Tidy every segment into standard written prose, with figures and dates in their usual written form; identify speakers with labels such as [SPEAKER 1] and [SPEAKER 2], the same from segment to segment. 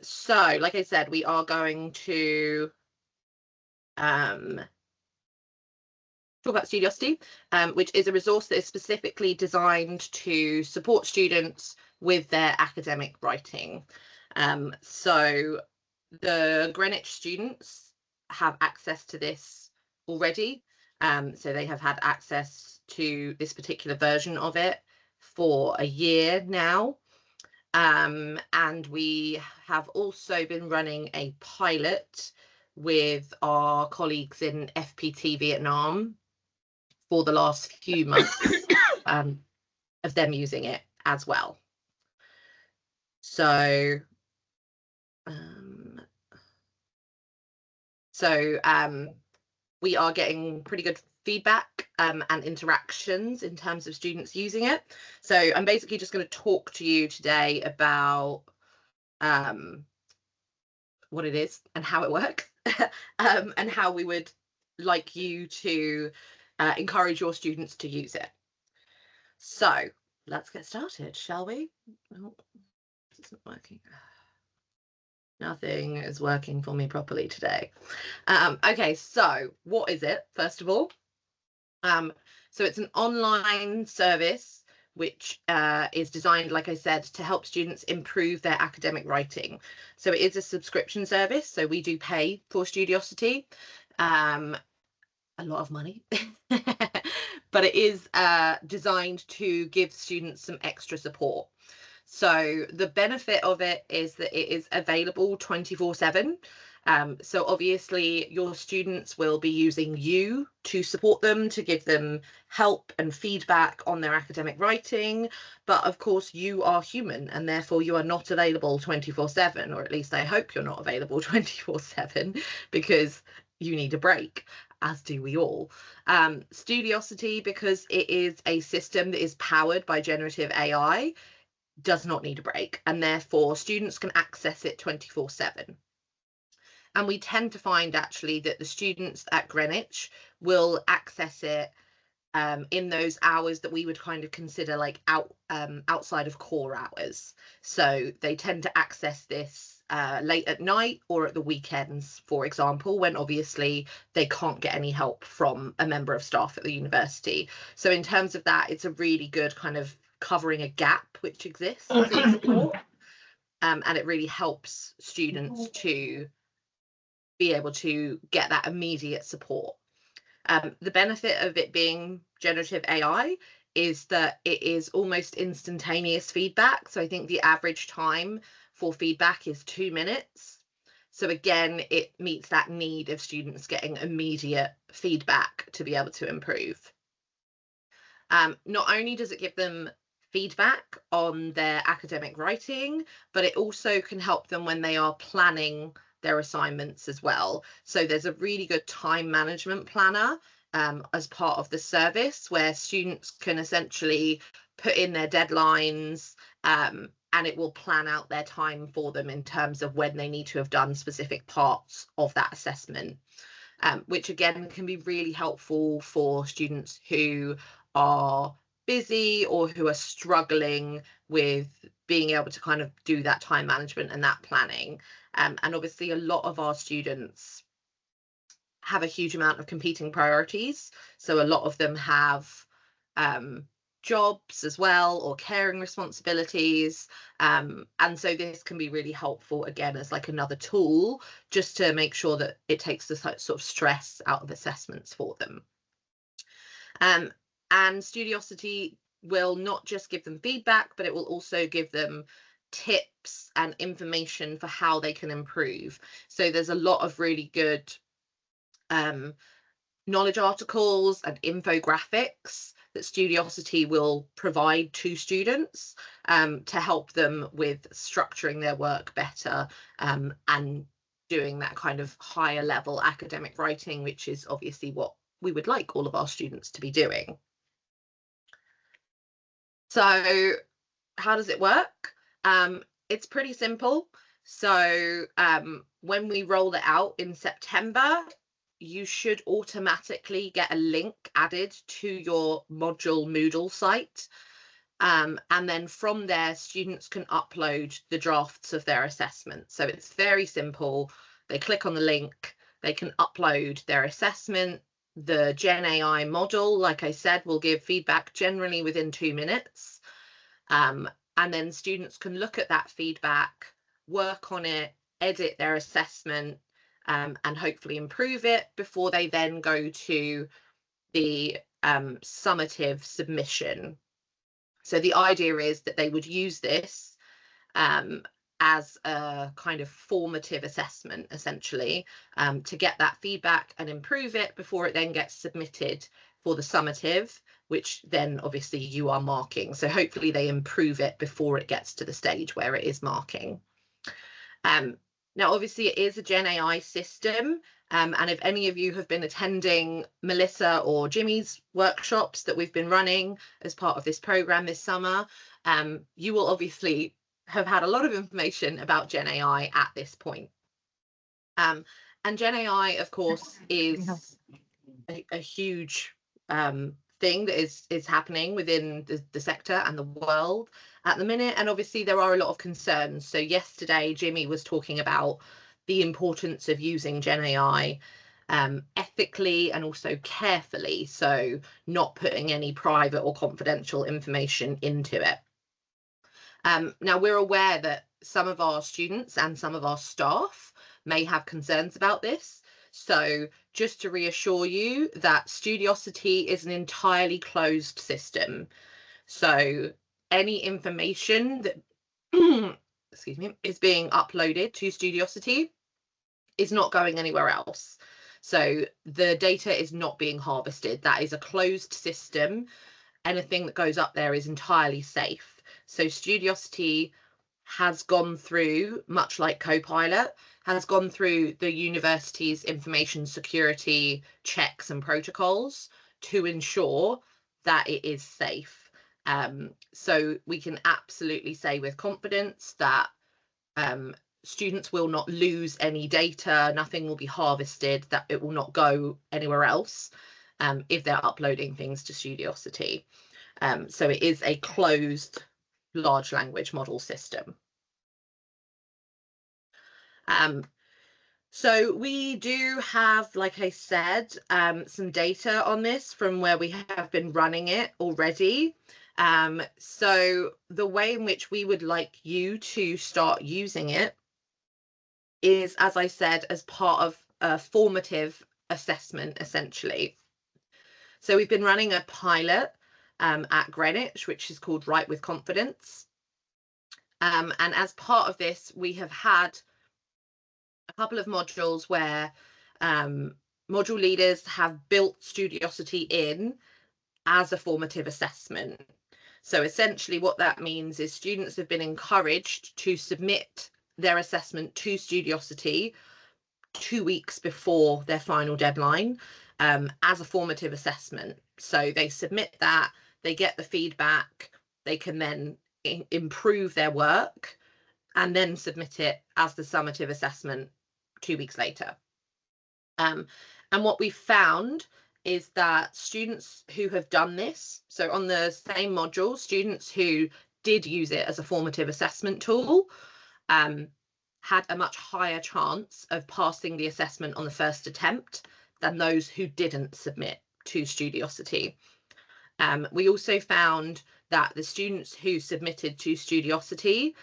[SPEAKER 1] So, like I said, we are going to talk about Studiosity, which is a resource that is specifically designed to support students with their academic writing. So the Greenwich students have access to this already. So they have had access to this particular version of it for a year now. And we have also been running a pilot with our colleagues in FPT Vietnam for the last few months of them using it as well. So we are getting pretty good feedback and interactions in terms of students using it. So I'm basically just going to talk to you today about what it is and how it works and how we would like you to encourage your students to use it. So let's get started, shall we? Oh, it's not working. Nothing is working for me properly today. Okay, so what is it, first of all? So it's an online service which is designed, like I said, to help students improve their academic writing. So it is a subscription service, so we do pay for Studiosity, a lot of money, but it is designed to give students some extra support. So the benefit of it is that it is available 24/7. So obviously your students will be using you to support them, to give them help and feedback on their academic writing. But of course you are human and therefore you are not available 24/7, or at least I hope you're not available 24/7, because you need a break, as do we all. Studiosity, because it is a system that is powered by generative AI, does not need a break, and therefore students can access it 24/7. And we tend to find actually that the students at Greenwich will access it in those hours that we would kind of consider like outside of core hours. So they tend to access this late at night or at the weekends, for example, when obviously they can't get any help from a member of staff at the university. So in terms of that, it's a really good kind of covering a gap which exists in support, and it really helps students to be able to get that immediate support. The benefit of it being generative AI is that it is almost instantaneous feedback. So I think the average time for feedback is 2 minutes. So again, it meets that need of students getting immediate feedback to be able to improve. Not only does it give them feedback on their academic writing, but it also can help them when they are planning their assignments as well. So there's a really good time management planner as part of the service, where students can essentially put in their deadlines, and it will plan out their time for them in terms of when they need to have done specific parts of that assessment, which again can be really helpful for students who are busy or who are struggling with being able to kind of do that time management and that planning. And obviously a lot of our students have a huge amount of competing priorities. So a lot of them have jobs as well, or caring responsibilities. And so this can be really helpful, again, as like another tool, just to make sure that it takes the sort of stress out of assessments for them. And Studiosity will not just give them feedback, but it will also give them tips and information for how they can improve. So there's a lot of really good knowledge articles and infographics that Studiosity will provide to students to help them with structuring their work better and doing that kind of higher level academic writing, which is obviously what we would like all of our students to be doing. So how does it work? It's pretty simple. So when we roll it out in September, you should automatically get a link added to your module Moodle site. And then from there, students can upload the drafts of their assessment. So it's very simple. They click on the link, they can upload their assessment. The Gen AI model, like I said, will give feedback generally within 2 minutes. And then students can look at that feedback, work on it, edit their assessment, and hopefully improve it before they then go to the summative submission. So the idea is that they would use this as a kind of formative assessment, essentially, to get that feedback and improve it before it then gets submitted for the summative, which then obviously you are marking. So hopefully they improve it before it gets to the stage where it is marking. Now, obviously, it is a Gen AI system. And if any of you have been attending Melissa or Jimmy's workshops that we've been running as part of this program this summer, you will obviously have had a lot of information about Gen AI at this point. And Gen AI, of course, is a huge thing that is happening within the sector and the world at the minute. And obviously there are a lot of concerns. So yesterday, Jimmy was talking about the importance of using Gen AI ethically and also carefully, so not putting any private or confidential information into it. Now, we're aware that some of our students and some of our staff may have concerns about this. So just to reassure you that Studiosity is an entirely closed system. So any information that excuse me, is being uploaded to Studiosity is not going anywhere else. So the data is not being harvested. That is a closed system. Anything that goes up there is entirely safe. So Studiosity has gone through, much like Copilot, has gone through the university's information security checks and protocols to ensure that it is safe. So we can absolutely say with confidence that students will not lose any data, nothing will be harvested, that it will not go anywhere else if they're uploading things to Studiosity. So it is a closed large language model system. So we do have, like I said, some data on this from where we have been running it already. So the way in which we would like you to start using it is, as I said, as part of a formative assessment, essentially. So we've been running a pilot at Greenwich, which is called Write with Confidence. And as part of this, we have had a couple of modules where module leaders have built Studiosity in as a formative assessment. So essentially what that means is students have been encouraged to submit their assessment to Studiosity 2 weeks before their final deadline as a formative assessment. So they submit that, they get the feedback, they can then improve their work and then submit it as the summative assessment 2 weeks later. And what we found is that students who have done this, so on the same module, students who did use it as a formative assessment tool had a much higher chance of passing the assessment on the first attempt than those who didn't submit to Studiosity. We also found that the students who submitted to Studiosity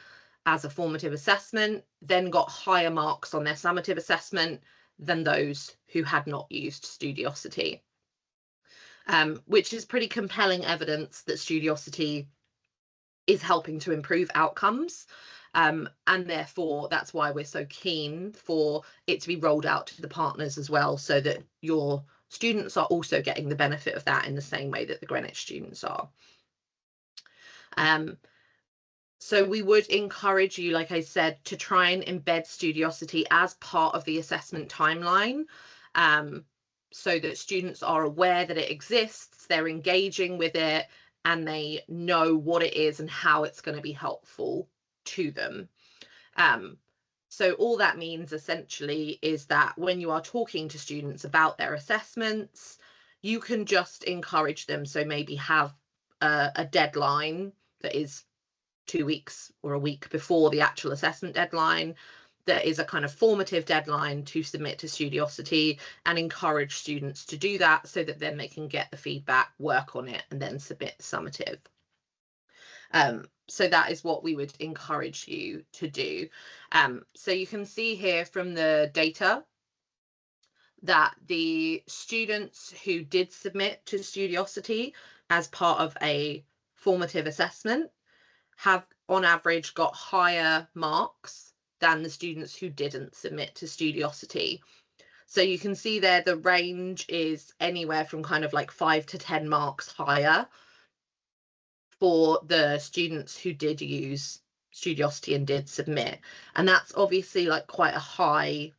[SPEAKER 1] as a formative assessment then got higher marks on their summative assessment than those who had not used Studiosity, which is pretty compelling evidence that Studiosity is helping to improve outcomes. And therefore, that's why we're so keen for it to be rolled out to the partners as well, so that your students are also getting the benefit of that in the same way that the Greenwich students are. So we would encourage you, like I said, to try and embed Studiosity as part of the assessment timeline, so that students are aware that it exists, they're engaging with it, and they know what it is and how it's going to be helpful to them. So all that means essentially is that when you are talking to students about their assessments, you can just encourage them. So maybe have a deadline that is 2 weeks or a week before the actual assessment deadline. There is a kind of formative deadline to submit to Studiosity, and encourage students to do that so that then they can get the feedback, work on it, and then submit summative. So that is what we would encourage you to do. So you can see here from the data that the students who did submit to Studiosity as part of a formative assessment have on average got higher marks than the students who didn't submit to Studiosity. So you can see there the range is anywhere from kind of like 5 to 10 marks higher for the students who did use Studiosity and did submit. And that's obviously like quite a high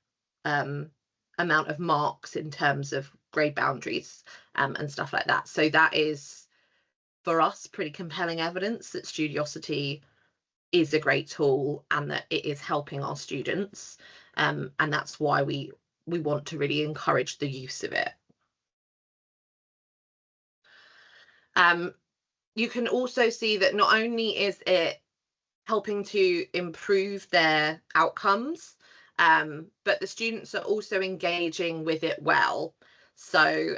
[SPEAKER 1] amount of marks in terms of grade boundaries and stuff like that. So that is, for us, pretty compelling evidence that Studiosity is a great tool and that it is helping our students. And that's why we want to really encourage the use of it. You can also see that not only is it helping to improve their outcomes, but the students are also engaging with it well. So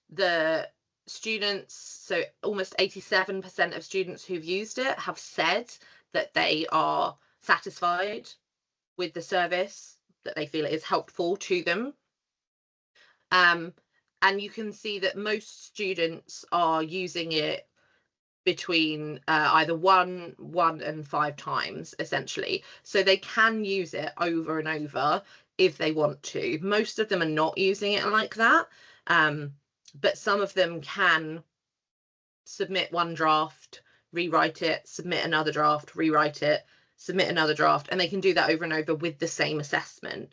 [SPEAKER 1] the students, so almost 87% of students who've used it have said that they are satisfied with the service, that they feel it is helpful to them. And you can see that most students are using it between either one and 5 times, essentially. So they can use it over and over if they want to. Most of them are not using it like that, but some of them can submit one draft, rewrite it, submit another draft, rewrite it, submit another draft, and they can do that over and over with the same assessment,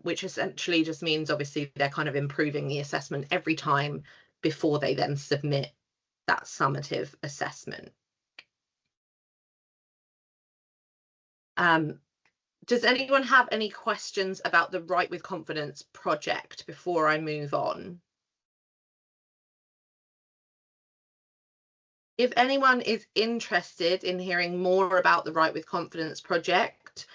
[SPEAKER 1] which essentially just means obviously they're kind of improving the assessment every time before they then submit that summative assessment. Does anyone have any questions about the Write with Confidence project before I move on? If anyone is interested in hearing more about the Write with Confidence project,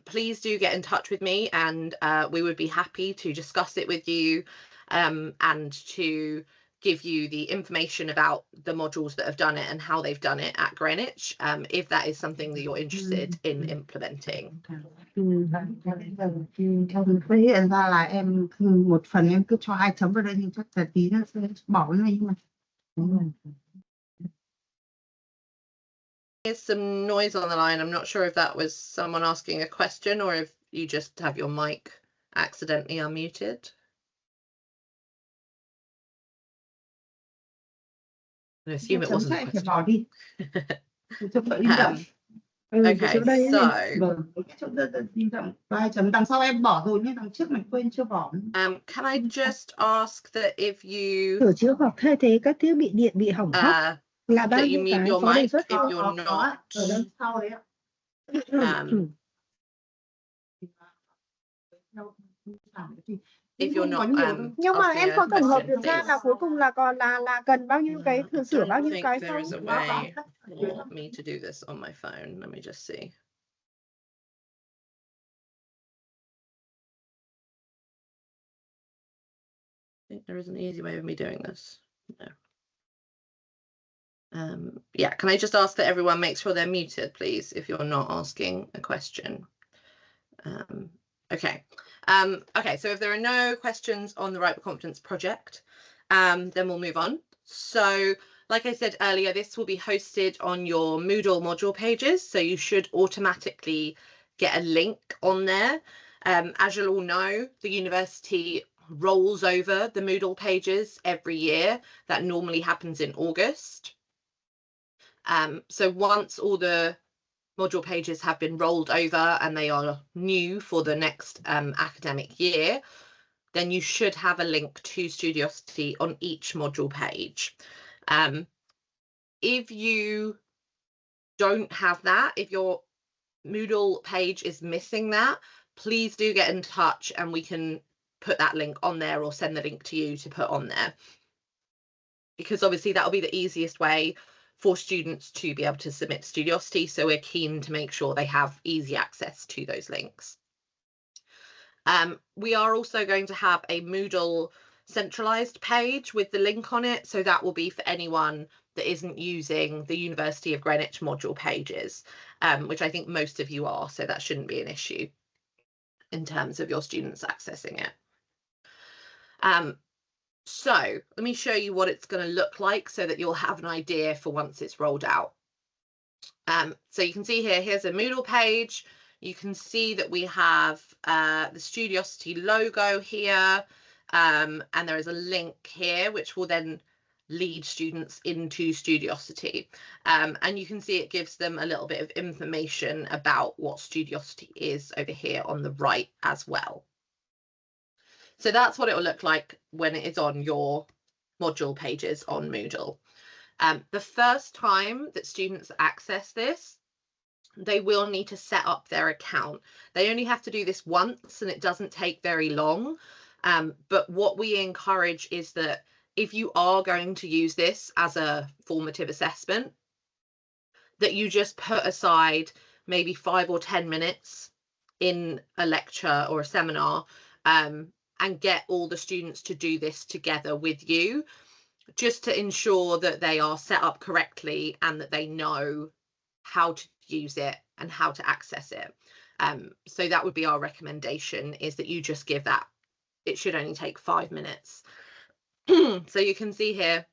[SPEAKER 1] please do get in touch with me, and we would be happy to discuss it with you and to give you the information about the modules that have done it and how they've done it at Greenwich, if that is something that you're interested in implementing.
[SPEAKER 2] Phát hiện ra là em một phần em cứ cho 2 chấm vào đây thì chắc là tí nữa sẽ bỏ cái này, nhưng mà
[SPEAKER 1] There's some noise on the line. I'm not sure if that was someone asking a question or if you just have your mic accidentally unmuted. I assume it wasn't a question.
[SPEAKER 2] bỏ đi.
[SPEAKER 1] Okay, so
[SPEAKER 2] 2 chấm đằng sau em bỏ rồi nhưng đằng trước mình quên chưa bỏ.
[SPEAKER 1] Can I just ask that if you
[SPEAKER 3] sửa chữa hoặc thay thế các thiết bị điện bị hỏng hóc là bao
[SPEAKER 1] that you
[SPEAKER 3] nhiêu
[SPEAKER 1] mute
[SPEAKER 3] cái
[SPEAKER 1] your
[SPEAKER 3] có đề
[SPEAKER 1] mic
[SPEAKER 3] xuất
[SPEAKER 1] if
[SPEAKER 3] không?
[SPEAKER 1] you're not
[SPEAKER 2] Ở đằng sau đấy ạ.
[SPEAKER 1] if you're not
[SPEAKER 3] Nhưng mà em
[SPEAKER 1] asking
[SPEAKER 3] có
[SPEAKER 1] a
[SPEAKER 3] tổng hợp
[SPEAKER 1] question,
[SPEAKER 3] được ra
[SPEAKER 1] please.
[SPEAKER 3] là cuối cùng là còn là cần bao nhiêu cái
[SPEAKER 1] I
[SPEAKER 3] sửa bao
[SPEAKER 1] don't
[SPEAKER 3] nhiêu
[SPEAKER 1] think
[SPEAKER 3] cái
[SPEAKER 1] there
[SPEAKER 3] không?
[SPEAKER 1] is a way for me to do this on my phone. Let me just see. I think there is an easy way of me doing this. No. Yeah, can I just ask that everyone make sure they're muted, please, if you're not asking a question? Okay. Okay, so if there are no questions on the Write with Confidence project, then we'll move on. So, like I said earlier, this will be hosted on your Moodle module pages, so you should automatically get a link on there. As you'll all know, the university rolls over the Moodle pages every year. That normally happens in August. So once all the module pages have been rolled over and they are new for the next academic year, then you should have a link to Studiosity on each module page. If you don't have that, if your Moodle page is missing that, please do get in touch and we can put that link on there or send the link to you to put on there. Because obviously that will be the easiest way for students to be able to submit Studiosity. So we're keen to make sure they have easy access to those links. We are also going to have a Moodle centralized page with the link on it. So that will be for anyone that isn't using the University of Greenwich module pages, which I think most of you are. So that shouldn't be an issue in terms of your students accessing it. So let me show you what it's going to look like so that you'll have an idea for once it's rolled out. So you can see here's a Moodle page. You can see that we have the Studiosity logo here, and there is a link here which will then lead students into Studiosity. And you can see it gives them a little bit of information about what Studiosity is over here on the right as well. So that's what it will look like when it is on your module pages on Moodle. The first time that students access this, they will need to set up their account. They only have to do this once and it doesn't take very long. But what we encourage is that if you are going to use this as a formative assessment, that you just put aside maybe 5 or 10 minutes in a lecture or a seminar and get all the students to do this together with you, just to ensure that they are set up correctly and that they know how to use it and how to access it. So that would be our recommendation, is that you just give that. It should only take 5 minutes. So you can see here,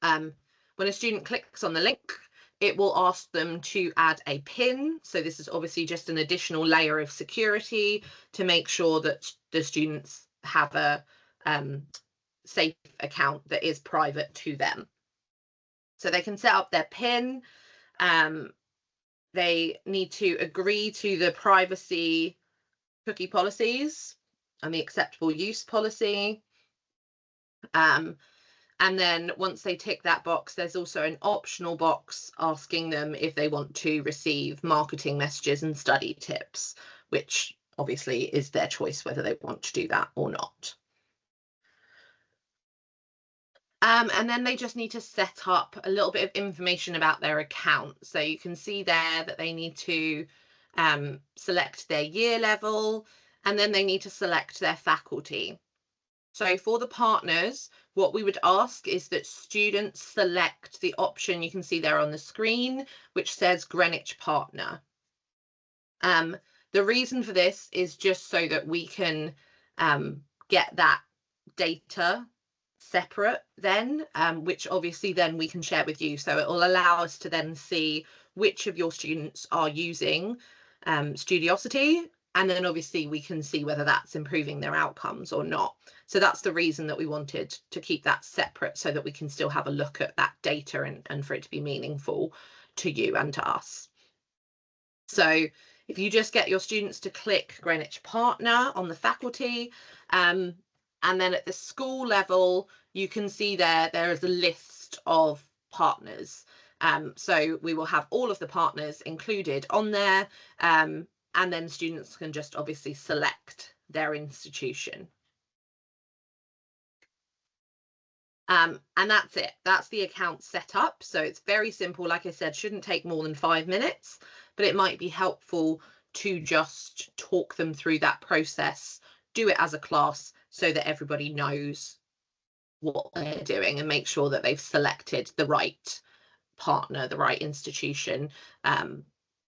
[SPEAKER 1] when a student clicks on the link, it will ask them to add a PIN. So this is obviously just an additional layer of security to make sure that the students have a safe account that is private to them. So they can set up their PIN. They need to agree to the privacy cookie policies and the acceptable use policy. And then once they tick that box, there's also an optional box asking them if they want to receive marketing messages and study tips, which obviously is their choice whether they want to do that or not. And then they just need to set up a little bit of information about their account. So you can see there that they need to select their year level, and then they need to select their faculty. So for the partners, what we would ask is that students select the option you can see there on the screen, which says Greenwich Partner. The reason for this is just so that we can get that data separate then, which obviously then we can share with you. So it will allow us to then see which of your students are using Studiosity, and then obviously we can see whether that's improving their outcomes or not. So that's the reason that we wanted to keep that separate, so that we can still have a look at that data and for it to be meaningful to you and to us. So if you just get your students to click Greenwich Partner on the faculty, and then at the school level, you can see there is a list of partners. So we will have all of the partners included on there, and then students can just obviously select their institution. And that's it. That's the account set up. So it's very simple. Like I said, shouldn't take more than 5 minutes, but it might be helpful to just talk them through that process, do it as a class so that everybody knows what they're doing and make sure that they've selected the right partner, the right institution,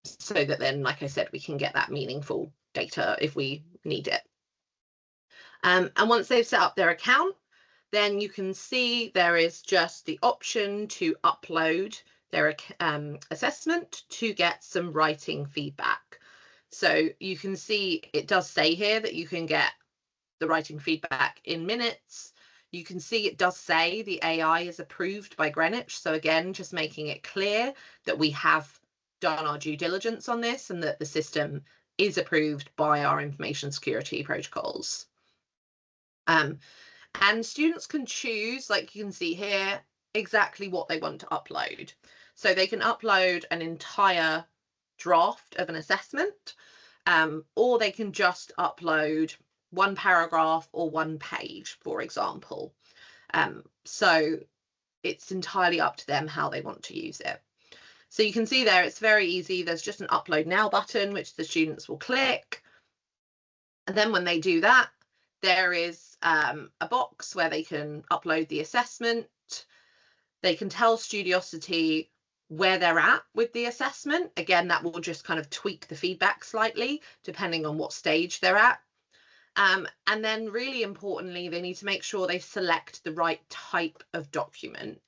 [SPEAKER 1] so that then, like I said, we can get that meaningful data if we need it. And once they've set up their account, then you can see there is just the option to upload their assessment to get some writing feedback. So you can see it does say here that you can get the writing feedback in minutes. You can see it does say the AI is approved by Greenwich. So again, just making it clear that we have done our due diligence on this and that the system is approved by our information security protocols. And students can choose, like you can see here, exactly what they want to upload. So they can upload an entire draft of an assessment, or they can just upload one paragraph or one page, for example. So it's entirely up to them how they want to use it. So you can see there, it's very easy. There's just an upload now button, which the students will click. And then when they do that, there is a box where they can upload the assessment. They can tell Studiosity where they're at with the assessment. Again, that will just kind of tweak the feedback slightly, depending on what stage they're at. And then really importantly, they need to make sure they select the right type of document.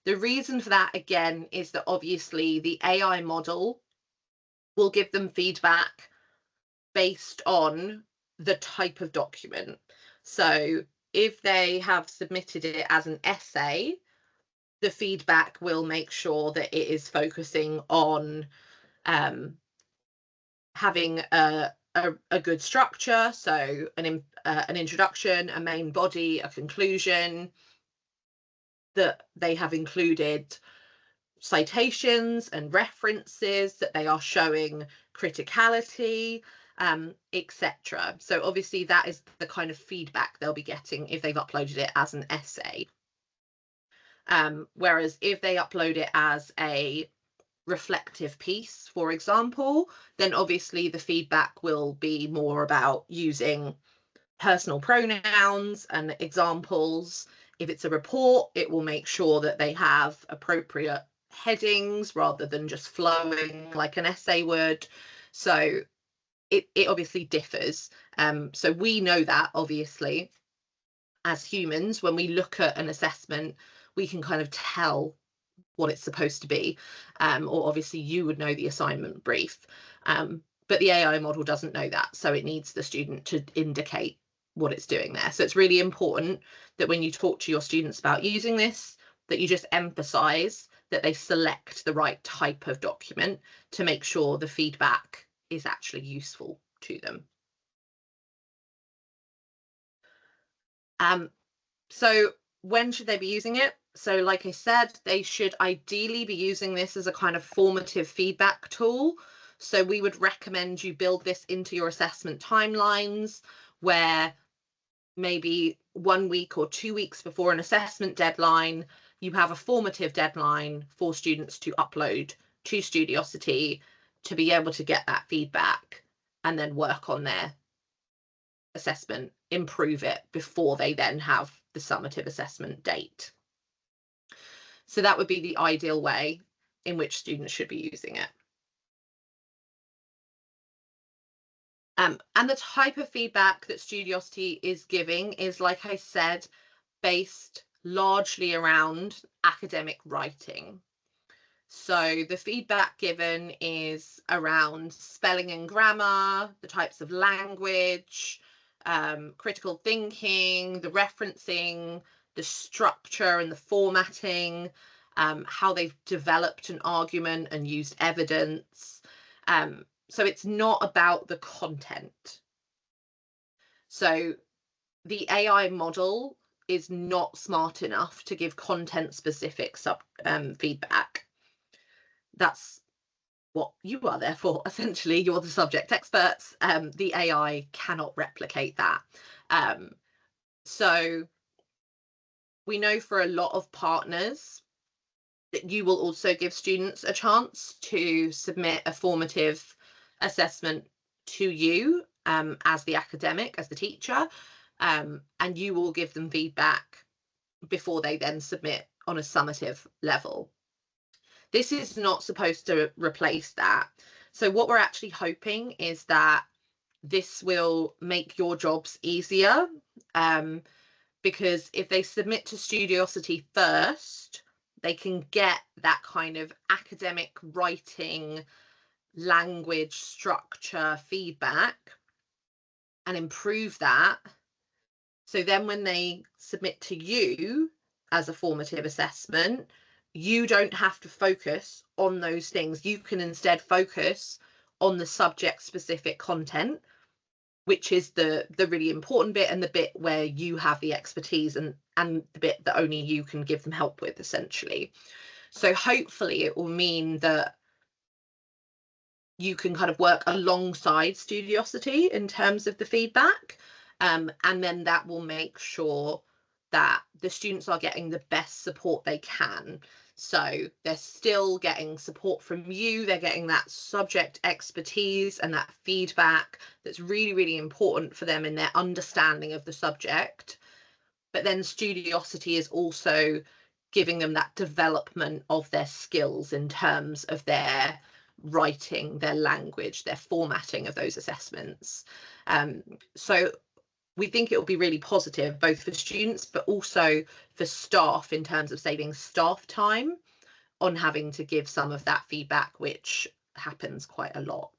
[SPEAKER 1] The reason for that, again, is that obviously the AI model will give them feedback based on the type of document. So if they have submitted it as an essay, the feedback will make sure that it is focusing on having a good structure, so an introduction, a main body, a conclusion, that they have included citations and references, that they are showing criticality, etc. So obviously that is the kind of feedback they'll be getting if they've uploaded it as an essay. Whereas if they upload it as a reflective piece, for example, then obviously the feedback will be more about using personal pronouns and examples. If it's a report, it will make sure that they have appropriate headings rather than just flowing like an essay would. So it obviously differs. So we know that obviously as humans, when we look at an assessment, we can kind of tell what it's supposed to be, or obviously you would know the assignment brief, but the AI model doesn't know that, so it needs the student to indicate what it's doing there. So it's really important that when you talk to your students about using this, that you just emphasize that they select the right type of document to make sure the feedback is actually useful to them. So when should they be using it? So like I said, they should ideally be using this as a kind of formative feedback tool. So we would recommend you build this into your assessment timelines, where maybe 1 week or 2 weeks before an assessment deadline, you have a formative deadline for students to upload to Studiosity to be able to get that feedback and then work on their assessment, improve it before they then have the summative assessment date. So that would be the ideal way in which students should be using it. And the type of feedback that Studiosity is giving is, like I said, based largely around academic writing. So the feedback given is around spelling and grammar, the types of language, critical thinking, the referencing, the structure and the formatting, how they've developed an argument and used evidence. So it's not about the content. So the AI model is not smart enough to give content-specific feedback. That's what you are there for, essentially. You're the subject experts. The AI cannot replicate that. So we know for a lot of partners that you will also give students a chance to submit a formative assessment to you as the academic, as the teacher, and you will give them feedback before they then submit on a summative level. This is not supposed to replace that. So what we're actually hoping is that this will make your jobs easier, because if they submit to Studiosity first, they can get that kind of academic writing, language, structure feedback and improve that. So then when they submit to you as a formative assessment, you don't have to focus on those things. You can instead focus on the subject specific content, which is the really important bit and the bit where you have the expertise and the bit that only you can give them help with, essentially. So hopefully it will mean that you can kind of work alongside Studiosity in terms of the feedback, and then that will make sure that the students are getting the best support they can. So they're still getting support from you, they're getting that subject expertise and that feedback that's really, really important for them in their understanding of the subject. But then Studiosity is also giving them that development of their skills in terms of their writing, their language, their formatting of those assessments. So we think it will be really positive, both for students, but also for staff in terms of saving staff time on having to give some of that feedback, which happens quite a lot.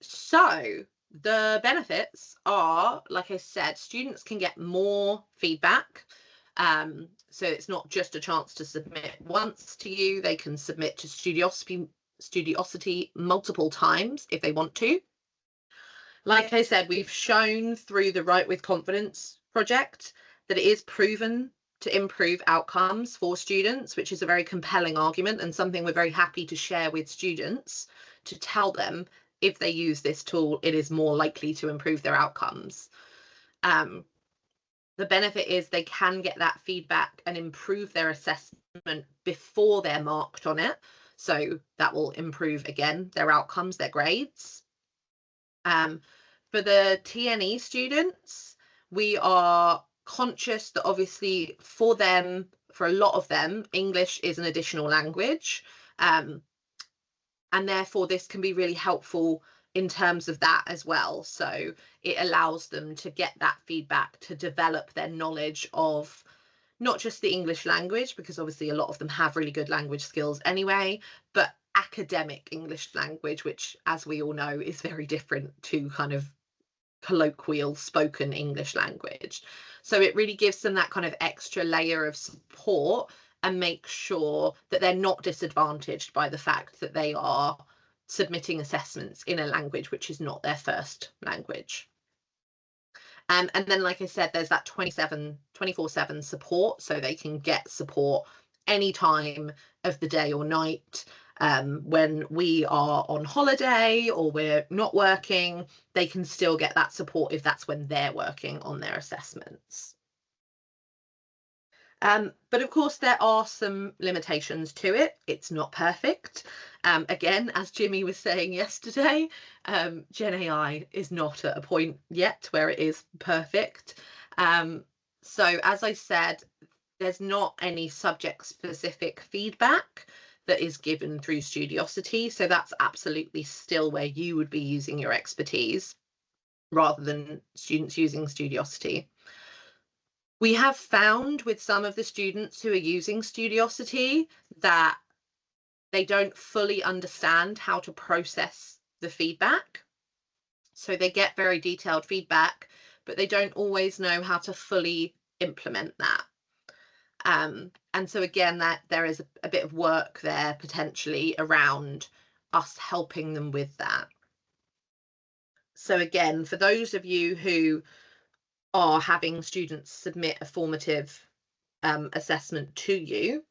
[SPEAKER 1] So the benefits are, like I said, students can get more feedback. So it's not just a chance to submit once to you, they can submit to Studiosity multiple times if they want to. Like I said, we've shown through the Write with Confidence project that it is proven to improve outcomes for students, which is a very compelling argument and something we're very happy to share with students, to tell them if they use this tool, it is more likely to improve their outcomes. The benefit is they can get that feedback and improve their assessment before they're marked on it. So that will improve, again, their outcomes, their grades. For the TNE students, we are conscious that obviously for them, for a lot of them, English is an additional language. And therefore this can be really helpful in terms of that as well. So it allows them to get that feedback to develop their knowledge of not just the English language, because obviously a lot of them have really good language skills anyway, but academic English language, which, as we all know, is very different to kind of colloquial spoken English language. So it really gives them that kind of extra layer of support and make sure that they're not disadvantaged by the fact that they are submitting assessments in a language which is not their first language. And then, like I said, there's that 24/7 support, so they can get support any time of the day or night. When we are on holiday or we're not working, they can still get that support if that's when they're working on their assessments. But of course, there are some limitations to it. It's not perfect. Again, as Jimmy was saying yesterday, Gen AI is not at a point yet where it is perfect. So as I said, there's not any subject-specific feedback that is given through Studiosity. So that's absolutely still where you would be using your expertise rather than students using Studiosity. We have found with some of the students who are using Studiosity that they don't fully understand how to process the feedback. So they get very detailed feedback, but they don't always know how to fully implement that. And so again, that there is a bit of work there potentially around us helping them with that. So again, for those of you who are having students submit a formative assessment to you,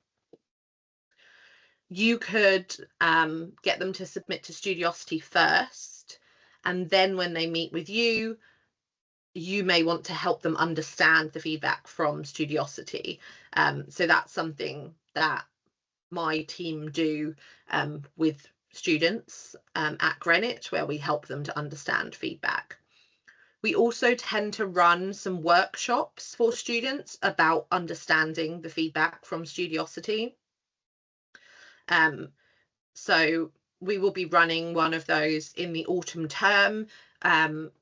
[SPEAKER 1] you could get them to submit to Studiosity first, and then when they meet with you, you may want to help them understand the feedback from Studiosity. So that's something that my team do with students at Greenwich, where we help them to understand feedback. We also tend to run some workshops for students about understanding the feedback from Studiosity. So we will be running one of those in the autumn term.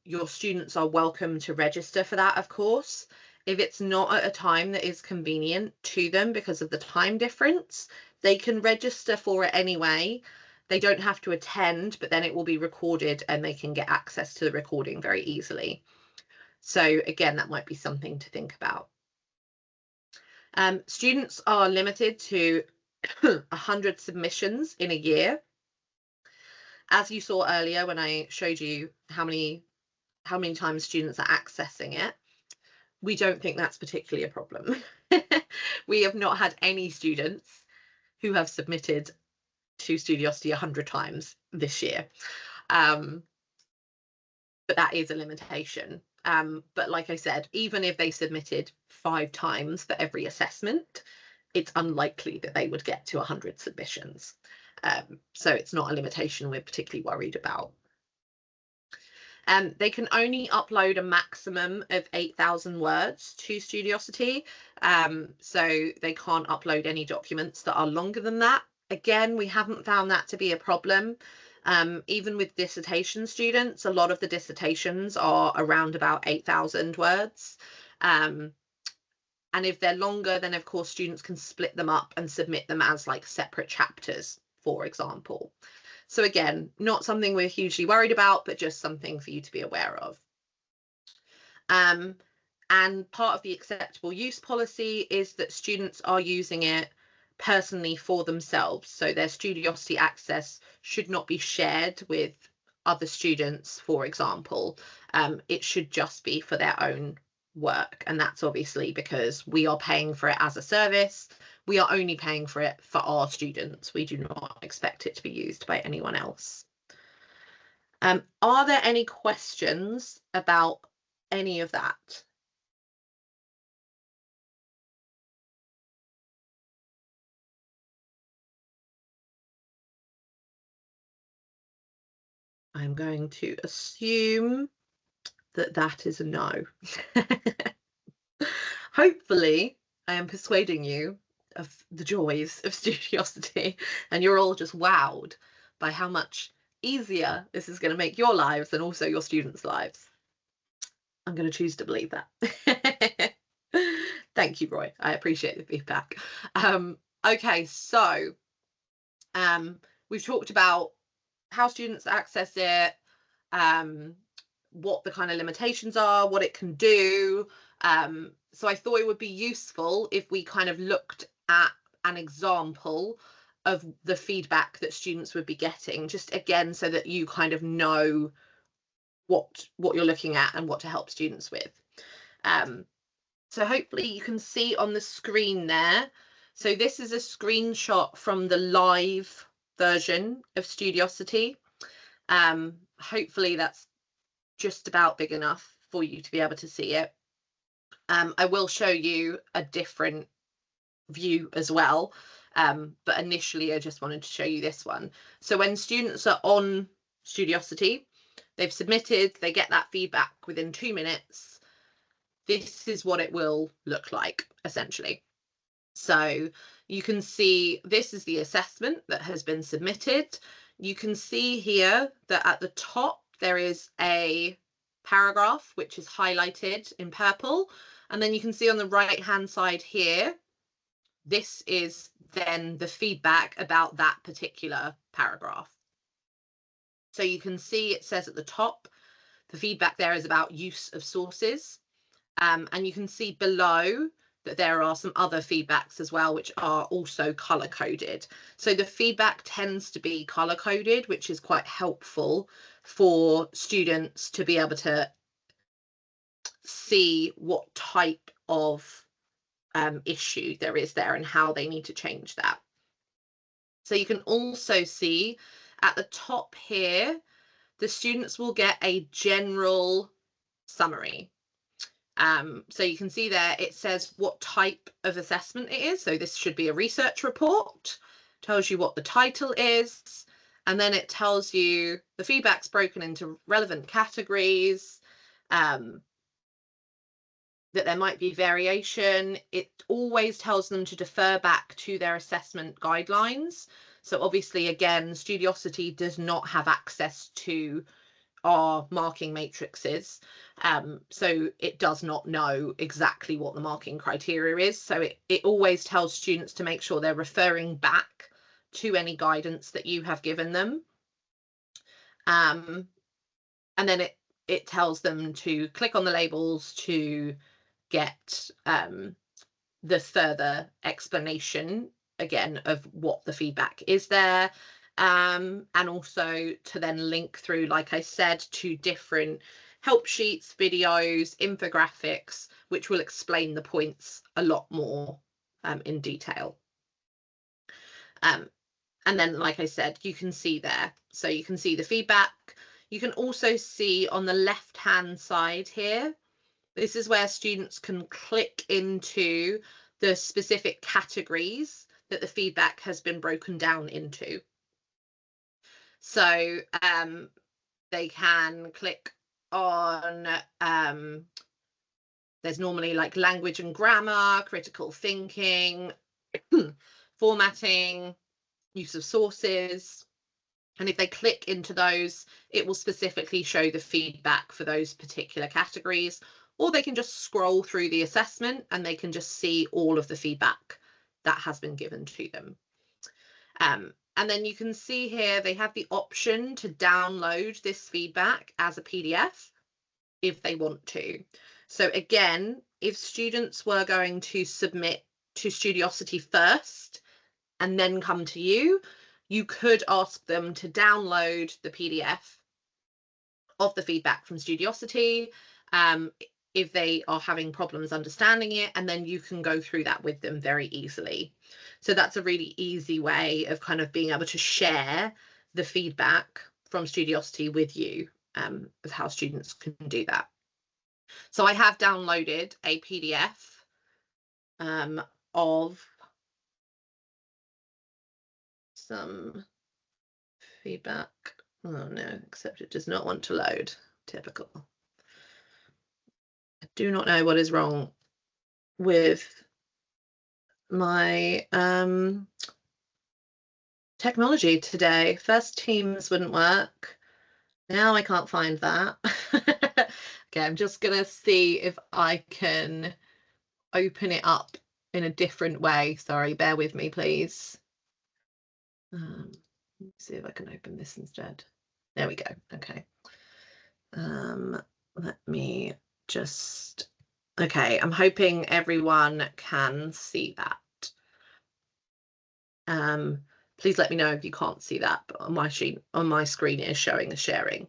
[SPEAKER 1] Your students are welcome to register for that, of course. If it's not at a time that is convenient to them because of the time difference, they can register for it anyway. They don't have to attend, but then it will be recorded and they can get access to the recording very easily. So again, that might be something to think about. Students are limited to 100 submissions in a year. As you saw earlier when I showed you how many times students are accessing it, we don't think that's particularly a problem. We have not had any students who have submitted to Studiosity 100 times this year. But that is a limitation. But like I said, even if they submitted 5 times for every assessment, it's unlikely that they would get to 100 submissions. So it's not a limitation we're particularly worried about. They can only upload a maximum of 8,000 words to Studiosity, so they can't upload any documents that are longer than that. Again, we haven't found that to be a problem. Even with dissertation students, a lot of the dissertations are around about 8,000 words. And if they're longer, then of course students can split them up and submit them as like separate chapters, for example. So again, not something we're hugely worried about, but just something for you to be aware of. And part of the acceptable use policy is that students are using it personally for themselves. So their Studiosity access should not be shared with other students, for example. It should just be for their own work. And that's obviously because we are paying for it as a service. We are only paying for it for our students. We do not expect it to be used by anyone else. Are there any questions about any of that? I'm going to assume that that is a no. Hopefully, I am persuading you of the joys of Studiosity, and you're all just wowed by how much easier this is going to make your lives and also your students' lives. I'm going to choose to believe that. Thank you, Roy. I appreciate the feedback. Okay, so we've talked about how students access it, what the kind of limitations are, what it can do. So I thought it would be useful if we kind of looked at an example of the feedback that students would be getting, just again, so that you kind of know what you're looking at and what to help students with. So hopefully you can see on the screen there. So this is a screenshot from the live version of Studiosity. Hopefully that's just about big enough for you to be able to see it. I will show you a different view as well, but initially I just wanted to show you this one. So when students are on Studiosity, they've submitted, they get that feedback within 2 minutes. This is what it will look like, essentially. So you can see this is the assessment that has been submitted. You can see here that at the top there is a paragraph which is highlighted in purple, and then you can see on the right hand side here, this is then the feedback about that particular paragraph. So you can see it says at the top, the feedback there is about use of sources, and you can see below that there are some other feedbacks as well, which are also color coded. So the feedback tends to be color coded, which is quite helpful for students to be able to see what type of issue there is there and how they need to change that. So you can also see at the top here, the students will get a general summary. So you can see there, it says what type of assessment it is. So this should be a research report, tells you what the title is, and then it tells you the feedback's broken into relevant categories, that there might be variation. It always tells them to defer back to their assessment guidelines. So obviously, again, Studiosity does not have access to our marking matrices, so it does not know exactly what the marking criteria is. So it always tells students to make sure they're referring back to any guidance that you have given them, and then it tells them to click on the labels to get the further explanation again of what the feedback is there, and also to then link through, like I said, to different help sheets, videos, infographics, which will explain the points a lot more in detail. And then, like I said, you can see there, so you can see the feedback. You can also see on the left hand side here, This is where students can click into the specific categories that the feedback has been broken down into. So they can click on, there's normally like language and grammar, critical thinking, formatting, use of sources. And if they click into those, it will specifically show the feedback for those particular categories, or they can just scroll through the assessment and they can just see all of the feedback that has been given to them. And then you can see here they have the option to download this feedback as a PDF if they want to. So again, if students were going to submit to Studiosity first and then come to you, you could ask them to download the PDF of the feedback from Studiosity if they are having problems understanding it, and then you can go through that with them very easily. So that's a really easy way of kind of being able to share the feedback from Studiosity with you, of how students can do that. So I have downloaded a PDF of some feedback. Oh no, except it does not want to load. Typical. I do not know what is wrong with my technology today. First Teams wouldn't work. Now I can't find that. Okay, I'm just gonna see if I can open it up in a different way. Sorry, bear with me, please. Let's see if I can open this instead. There we go. Okay. Let me just, okay, I'm hoping everyone can see that. Please let me know if you can't see that, but on my sheet, on my screen it is showing the sharing.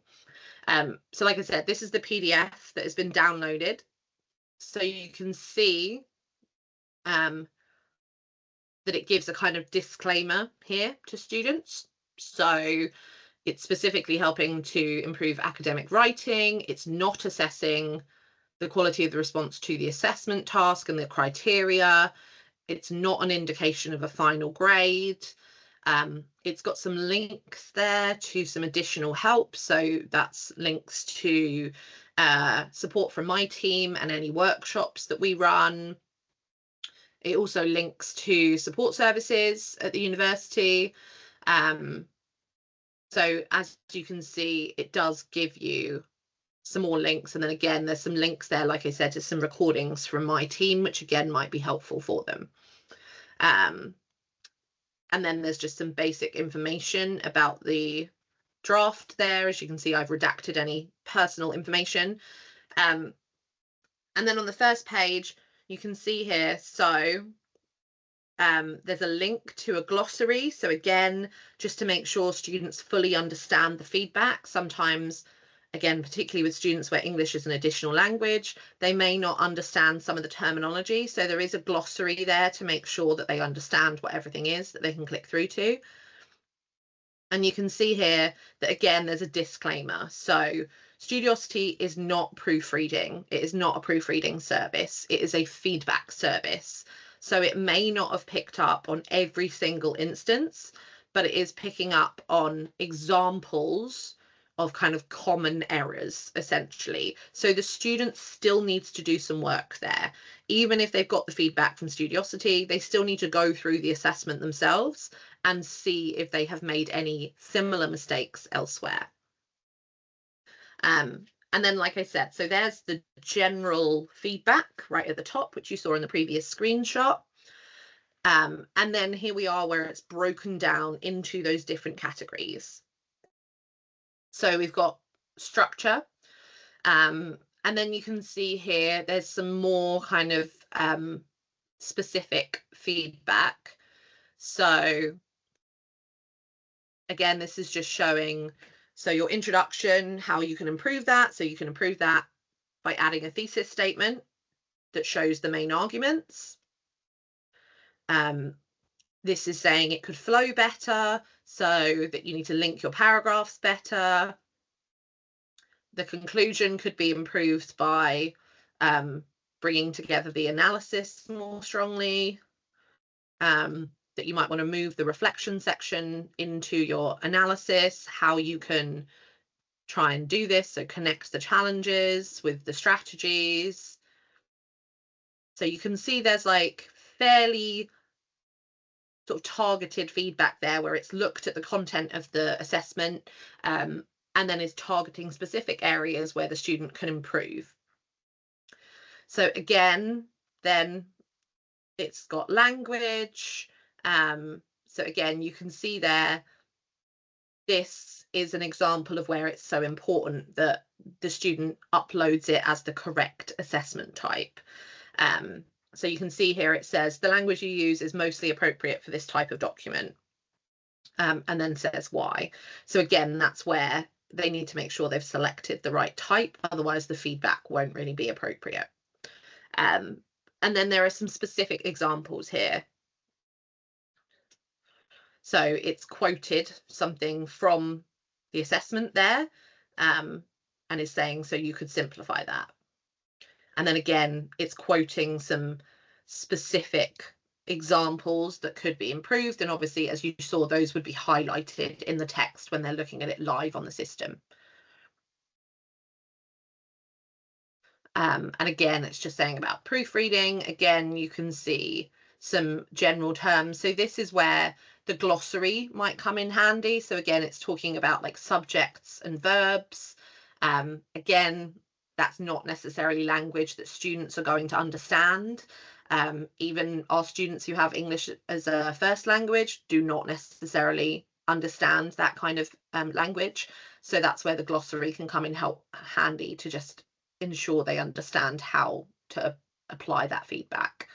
[SPEAKER 1] So like I said, this is the PDF that has been downloaded. So you can see that it gives a kind of disclaimer here to students. So it's specifically helping to improve academic writing. It's not assessing the quality of the response to the assessment task and the criteria. It's not an indication of a final grade. It's got some links there to some additional help. So that's links to support from my team and any workshops that we run. It also links to support services at the university. So as you can see, it does give you some more links. And then again, there's some links there, like I said, to some recordings from my team, which again might be helpful for them. And then there's just some basic information about the draft there. As you can see, I've redacted any personal information. And then on the first page, you can see here, so there's a link to a glossary. So again, just to make sure students fully understand the feedback. Sometimes, again, particularly with students where English is an additional language, they may not understand some of the terminology. So there is a glossary there to make sure that they understand what everything is that they can click through to. And you can see here that, again, there's a disclaimer. So Studiosity is not proofreading. It is not a proofreading service. It is a feedback service. So it may not have picked up on every single instance, but it is picking up on examples of kind of common errors, essentially. So the student still needs to do some work there. Even if they've got the feedback from Studiosity, they still need to go through the assessment themselves and see if they have made any similar mistakes elsewhere. And then, like I said, so there's the general feedback right at the top, which you saw in the previous screenshot. And then here we are where it's broken down into those different categories. So we've got structure. And then you can see here, there's some more kind of specific feedback. So again, this is just showing, so your introduction, how you can improve that. So you can improve that by adding a thesis statement that shows the main arguments. This is saying it could flow better, so that you need to link your paragraphs better. The conclusion could be improved by bringing together the analysis more strongly, that you might want to move the reflection section into your analysis, how you can try and do this, so connect the challenges with the strategies. So you can see there's like fairly sort of targeted feedback there, where it's looked at the content of the assessment, and then is targeting specific areas where the student can improve. So again, then it's got language. So again, you can see there, this is an example of where it's so important that the student uploads it as the correct assessment type. So you can see here it says the language you use is mostly appropriate for this type of document, and then says why. So again, that's where they need to make sure they've selected the right type, otherwise the feedback won't really be appropriate. And then there are some specific examples here. So it's quoted something from the assessment there, and is saying, so you could simplify that. And then again, it's quoting some specific examples that could be improved. And obviously, as you saw, those would be highlighted in the text when they're looking at it live on the system. And again, it's just saying about proofreading. Again, you can see some general terms. So this is where the glossary might come in handy. So again, it's talking about like subjects and verbs. Again, that's not necessarily language that students are going to understand. Even our students who have English as a first language do not necessarily understand that kind of language. So that's where the glossary can come in handy to just ensure they understand how to apply that feedback.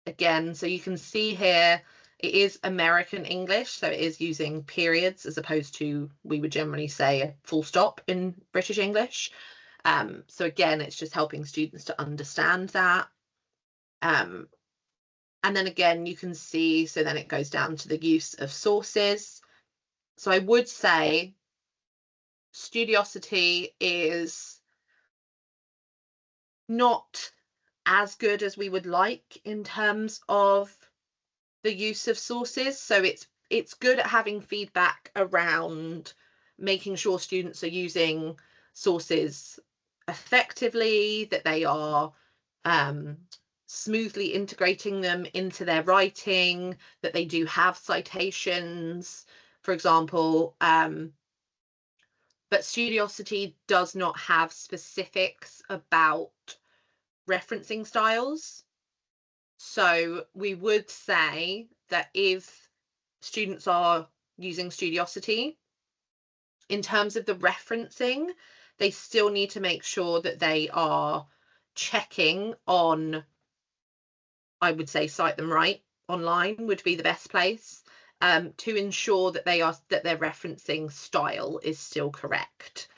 [SPEAKER 1] Again, so you can see here, it is American English, so it is using periods as opposed to, we would generally say, a full stop in British English. So again, it's just helping students to understand that. And then again, you can see, so then it goes down to the use of sources. So I would say Studiosity is not as good as we would like in terms of the use of sources. So it's good at having feedback around making sure students are using sources effectively, that they are smoothly integrating them into their writing, that they do have citations, for example. But Studiosity does not have specifics about referencing styles. So we would say that if students are using Studiosity, in terms of the referencing, they still need to make sure that they are checking on, I would say, Cite Them Right online would be the best place, to ensure that their referencing style is still correct.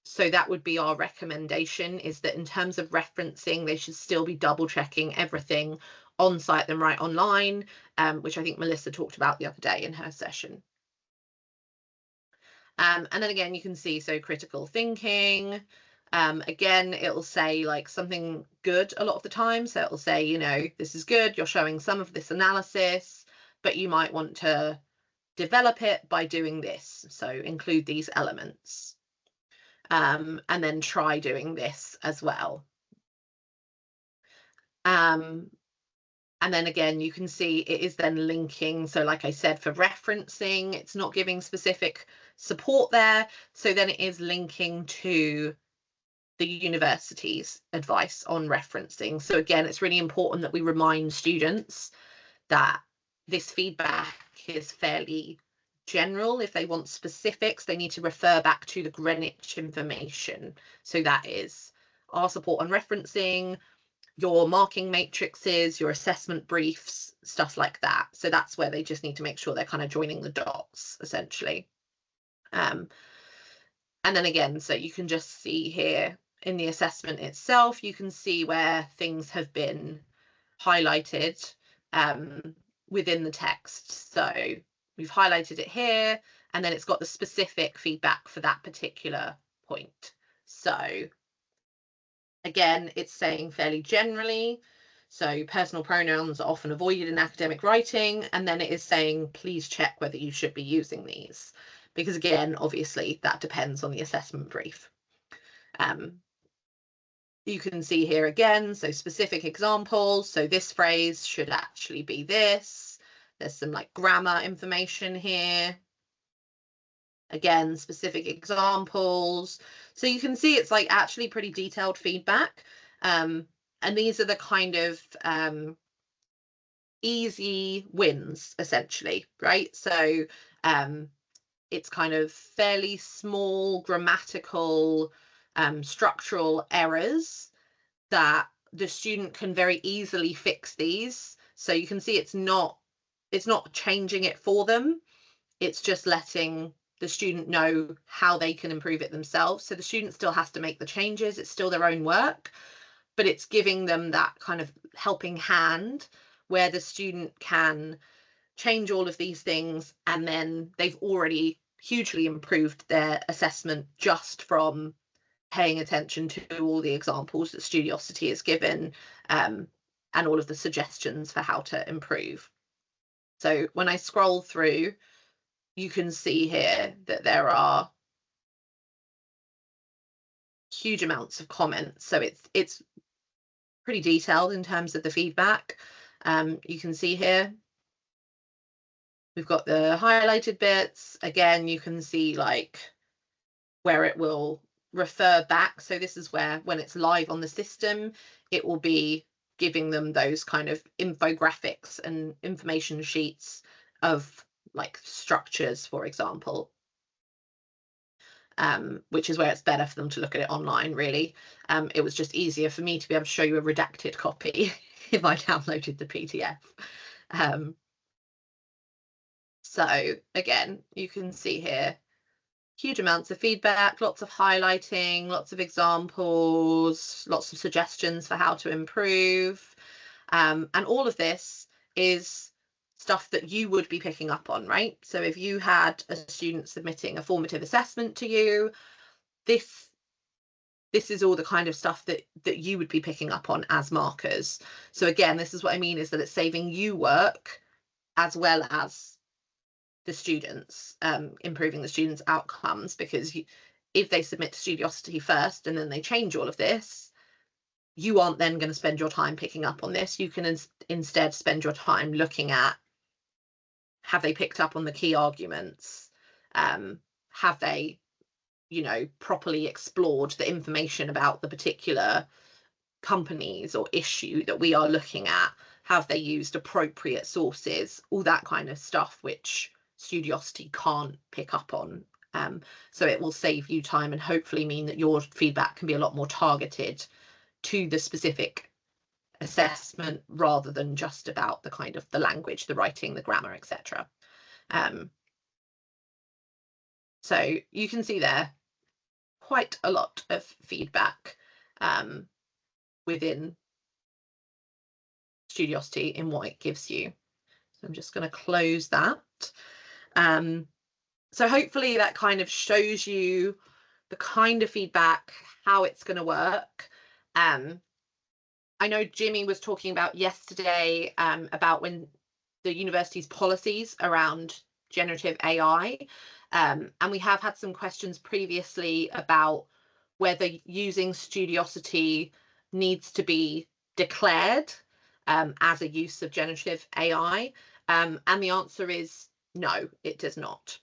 [SPEAKER 1] So that would be our recommendation, is that in terms of referencing, they should still be double checking everything on Cite Them Right online, which I think Melissa talked about the other day in her session. And then again, you can see, so critical thinking. Again, it'll say like something good a lot of the time. So it'll say, you know, this is good, you're showing some of this analysis, but you might want to develop it by doing this. So include these elements. And then try doing this as well. And then again, you can see it is then linking. So like I said, for referencing, it's not giving specific support there. So then it is linking to the university's advice on referencing. So again, it's really important that we remind students that this feedback is fairly general. If they want specifics, they need to refer back to the Greenwich information. So that is our support on referencing, your marking matrices, your assessment briefs, stuff like that. So that's where they just need to make sure they're kind of joining the dots, essentially. And then again, so you can just see here in the assessment itself, you can see where things have been highlighted within the text. So we've highlighted it here, and then it's got the specific feedback for that particular point. So again, it's saying fairly generally. So personal pronouns are often avoided in academic writing, and then it is saying, please check whether you should be using these. Because again, obviously, that depends on the assessment brief. You can see here again, so specific examples. So this phrase should actually be this. There's some like grammar information here. Again, specific examples. So you can see it's like actually pretty detailed feedback. And these are the kind of easy wins, essentially, right? So it's kind of fairly small grammatical, structural errors that the student can very easily fix these. So you can see it's not changing it for them. It's just letting the student know how they can improve it themselves. So the student still has to make the changes. It's still their own work, but it's giving them that kind of helping hand where the student can change all of these things, and then they've already hugely improved their assessment just from paying attention to all the examples that Studiosity has given, and all of the suggestions for how to improve. So when I scroll through, you can see here that there are huge amounts of comments. So it's pretty detailed in terms of the feedback. You can see here we've got the highlighted bits. Again, you can see like where it will refer back. So this is where, when it's live on the system, it will be giving them those kind of infographics and information sheets of like structures, for example, which is where it's better for them to look at it online, really. It was just easier for me to be able to show you a redacted copy if I downloaded the PDF. So again, you can see here huge amounts of feedback, lots of highlighting, lots of examples, lots of suggestions for how to improve. And all of this is stuff that you would be picking up on, right? So if you had a student submitting a formative assessment to you, this is all the kind of stuff that you would be picking up on as markers. So again, this is what I mean, is that it's saving you work as well as the students, improving the students' outcomes, because if they submit to Studiosity first and then they change all of this, you aren't then going to spend your time picking up on this. You can instead spend your time looking at, have they picked up on the key arguments? Have they, properly explored the information about the particular companies or issue that we are looking at? Have they used appropriate sources? All that kind of stuff, which Studiosity can't pick up on. So it will save you time and hopefully mean that your feedback can be a lot more targeted to the specific assessment rather than just about the kind of the language, the writing, the grammar, etc. So you can see there quite a lot of feedback within Studiosity in what it gives you. So I'm just going to close that. So hopefully that kind of shows you the kind of feedback, how it's going to work. I know Jimmy was talking about yesterday about when the university's policies around generative AI, and we have had some questions previously about whether using Studiosity needs to be declared as a use of generative AI, and the answer is no, it does not.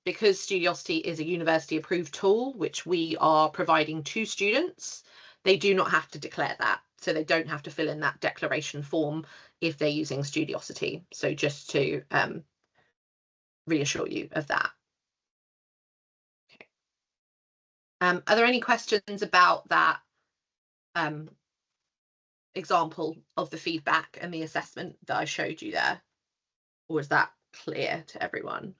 [SPEAKER 1] Because Studiosity is a university approved tool, which we are providing to students, they do not have to declare that. So they don't have to fill in that declaration form if they're using Studiosity. So just to reassure you of that. Okay. Are there any questions about that example of the feedback and the assessment that I showed you there? Or is that clear to everyone?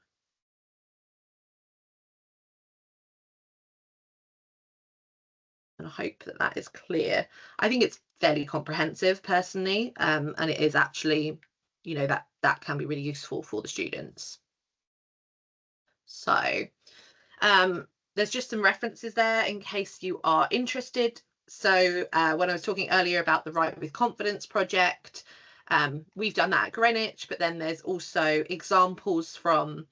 [SPEAKER 1] And I hope that that is clear. I think it's fairly comprehensive personally, and it is actually, that can be really useful for the students. So there's just some references there in case you are interested. So when I was talking earlier about the Write with Confidence project, we've done that at Greenwich, but then there's also examples from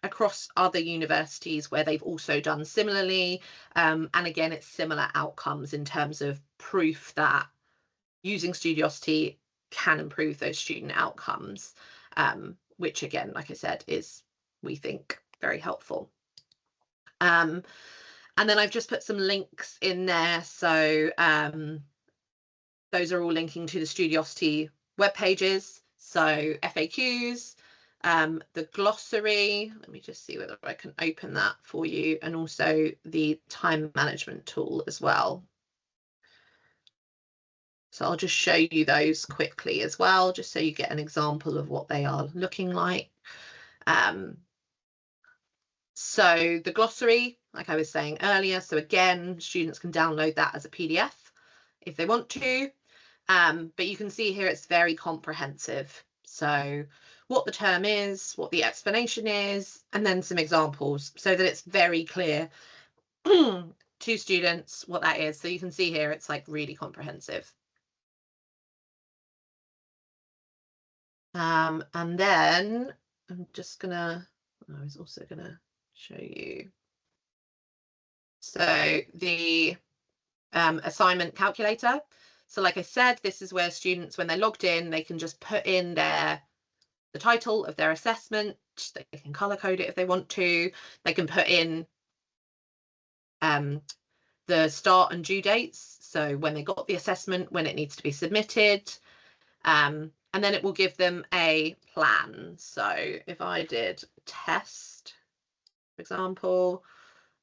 [SPEAKER 1] across other universities where they've also done similarly. And again, it's similar outcomes in terms of proof that using Studiosity can improve those student outcomes, which again, like I said, is, we think, very helpful. And then I've just put some links in there. So those are all linking to the Studiosity web pages. So FAQs, the glossary, let me just see whether I can open that for you, and also the time management tool as well. So I'll just show you those quickly as well, just so you get an example of what they are looking like. So the glossary, like I was saying earlier, so again, students can download that as a PDF if they want to. But you can see here it's very comprehensive. So what the term is, what the explanation is, and then some examples so that it's very clear to students what that is. So you can see here it's like really comprehensive. And then I'm just gonna, I was also gonna show you. So the assignment calculator. So like I said, this is where students, when they're logged in, they can just put in the title of their assessment. They can color code it if they want to. They can put in the start and due dates. So when they got the assessment, when it needs to be submitted. And then it will give them a plan. So if I did test, for example,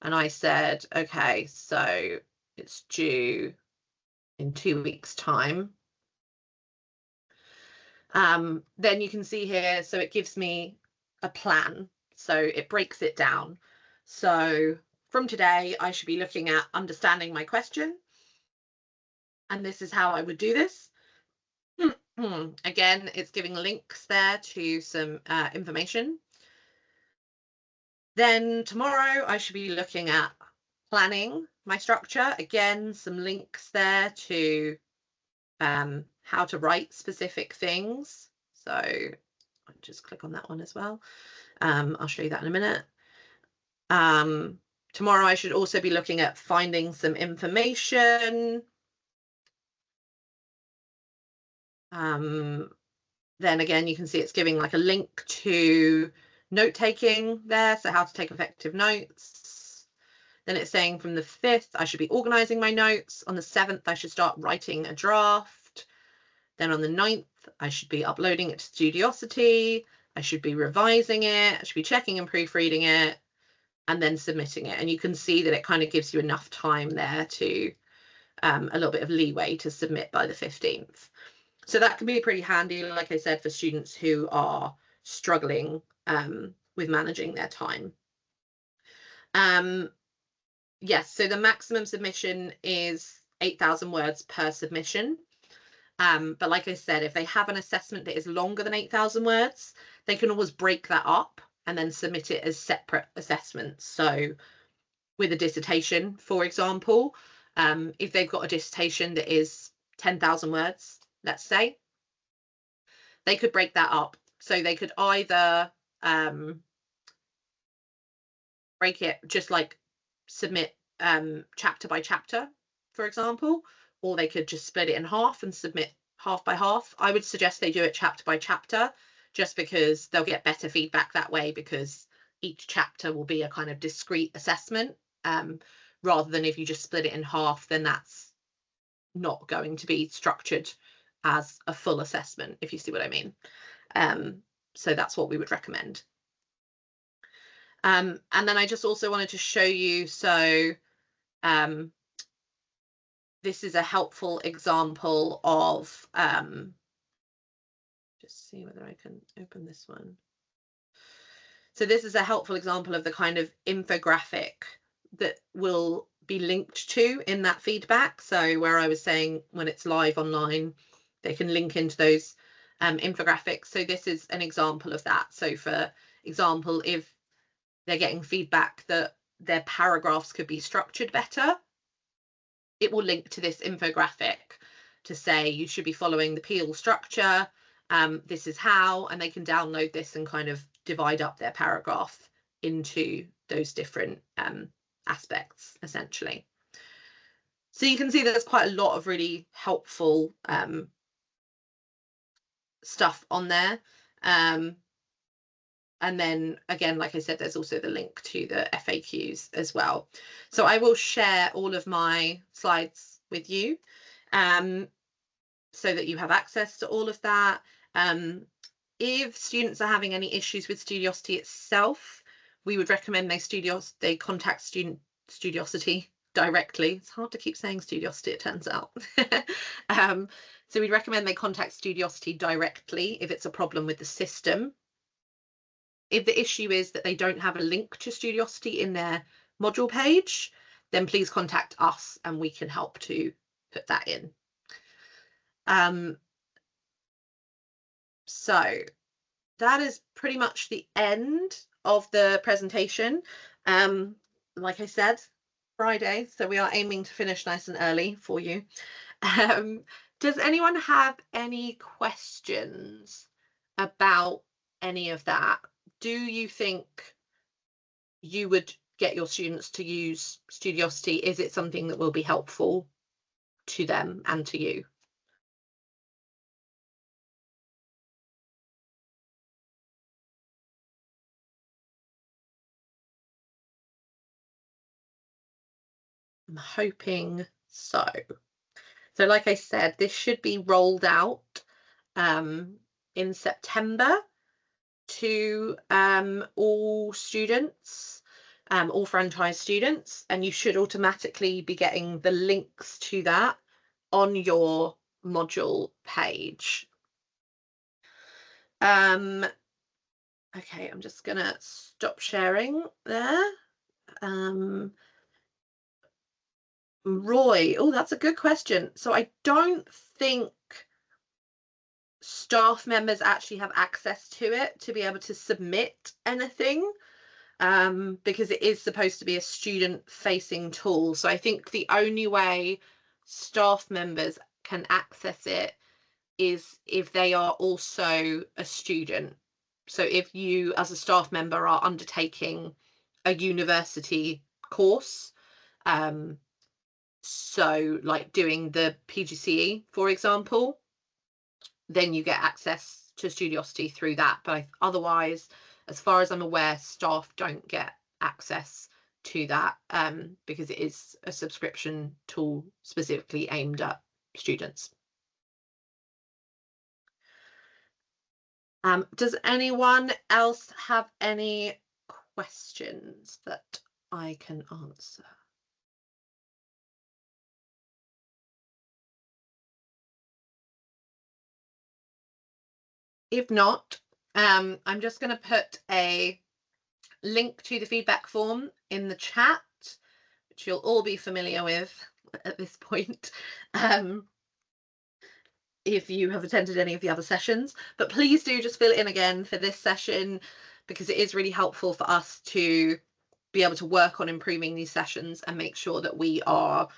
[SPEAKER 1] and I said, okay, so it's due in 2 weeks' time. Then you can see here, so it gives me a plan. So it breaks it down. So from today, I should be looking at understanding my question. And this is how I would do this. Again, it's giving links there to some information. Then tomorrow I should be looking at planning my structure. Again, some links there to how to write specific things. So I'll just click on that one as well. I'll show you that in a minute. Tomorrow I should also be looking at finding some information. Then again, you can see it's giving like a link to note-taking there, so how to take effective notes. Then it's saying from the 5th, I should be organizing my notes. On the 7th, I should start writing a draft. Then on the 9th, I should be uploading it to Studiosity. I should be revising it. I should be checking and proofreading it, and then submitting it. And you can see that it kind of gives you enough time there to a little bit of leeway to submit by the 15th. So that can be pretty handy, like I said, for students who are struggling with managing their time. Yes, so the maximum submission is 8,000 words per submission. But like I said, if they have an assessment that is longer than 8,000 words, they can always break that up and then submit it as separate assessments. So with a dissertation, for example, if they've got a dissertation that is 10,000 words, let's say, they could break that up. So they could either break it, just like submit chapter by chapter, for example, or they could just split it in half and submit half by half. I would suggest they do it chapter by chapter, just because they'll get better feedback that way, because each chapter will be a kind of discrete assessment, rather than if you just split it in half, then that's not going to be structured as a full assessment, if you see what I mean. So that's what we would recommend. And then I just also wanted to show you, so this is a helpful example of, just see whether I can open this one. So this is a helpful example of the kind of infographic that will be linked to in that feedback. So where I was saying when it's live online, they can link into those infographics. So this is an example of that. So for example, if they're getting feedback that their paragraphs could be structured better, it will link to this infographic to say you should be following the Peel structure. This is how, and they can download this and kind of divide up their paragraph into those different aspects, essentially. So you can see there's quite a lot of really helpful stuff on there. And then again, like I said, there's also the link to the FAQs as well. So I will share all of my slides with you so that you have access to all of that. If students are having any issues with Studiosity itself, we would recommend they contact Studiosity directly. It's hard to keep saying Studiosity, it turns out. So we'd recommend they contact Studiosity directly if it's a problem with the system. If the issue is that they don't have a link to Studiosity in their module page, then please contact us and we can help to put that in. So that is pretty much the end of the presentation. Like I said, Friday, so we are aiming to finish nice and early for you. Does anyone have any questions about any of that? Do you think you would get your students to use Studiosity? Is it something that will be helpful to them and to you? I'm hoping so. So like I said, this should be rolled out in September to all students, all franchise students, and you should automatically be getting the links to that on your module page. Okay, I'm just gonna stop sharing there. Roy, oh, that's a good question. So I don't think staff members actually have access to it to be able to submit anything, because it is supposed to be a student-facing tool. So I think the only way staff members can access it is if they are also a student. So if you as a staff member are undertaking a university course, so like doing the PGCE, for example, then you get access to Studiosity through that. But otherwise, as far as I'm aware, staff don't get access to that because it is a subscription tool specifically aimed at students. Does anyone else have any questions that I can answer? If not, I'm just going to put a link to the feedback form in the chat, which you'll all be familiar with at this point, if you have attended any of the other sessions. But please do just fill it in again for this session, because it is really helpful for us to be able to work on improving these sessions and make sure that we are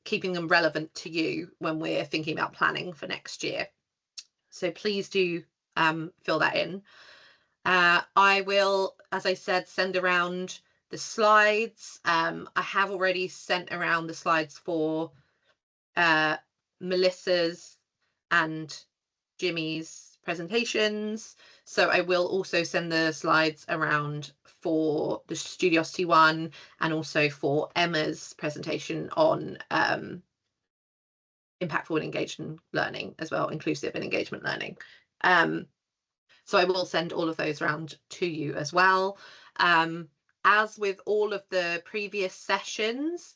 [SPEAKER 1] keeping them relevant to you when we're thinking about planning for next year. So please do fill that in. I will, as I said, send around the slides. I have already sent around the slides for Melissa's and Jimmy's presentations. So I will also send the slides around for the Studiosity one and also for Emma's presentation on impactful and engagement learning as well, inclusive and engagement learning. So I will send all of those around to you as well. As with all of the previous sessions,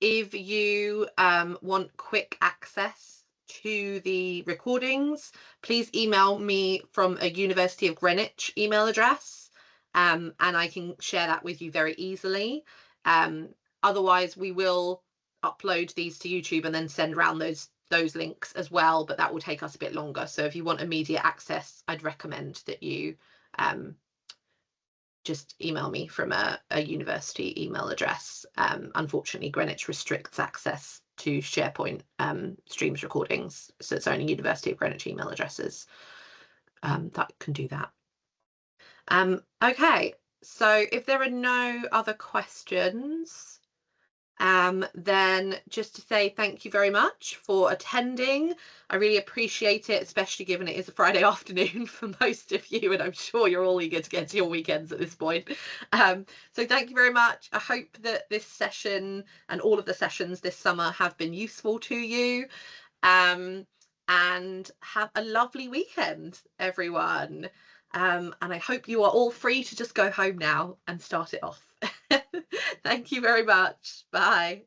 [SPEAKER 1] if you want quick access to the recordings, please email me from a University of Greenwich email address, and I can share that with you very easily. Otherwise, we will upload these to YouTube and then send around those links as well, but that will take us a bit longer. So if you want immediate access, I'd recommend that you just email me from a university email address. Unfortunately, Greenwich restricts access to SharePoint streams recordings, so it's only University of Greenwich email addresses that can do that. Okay, so if there are no other questions, then just to say thank you very much for attending. I really appreciate it, especially given it is a Friday afternoon for most of you, and I'm sure you're all eager to get to your weekends at this point. So thank you very much. I hope that this session and all of the sessions this summer have been useful to you. And have a lovely weekend, everyone. And I hope you are all free to just go home now and start it off. Thank you very much. Bye.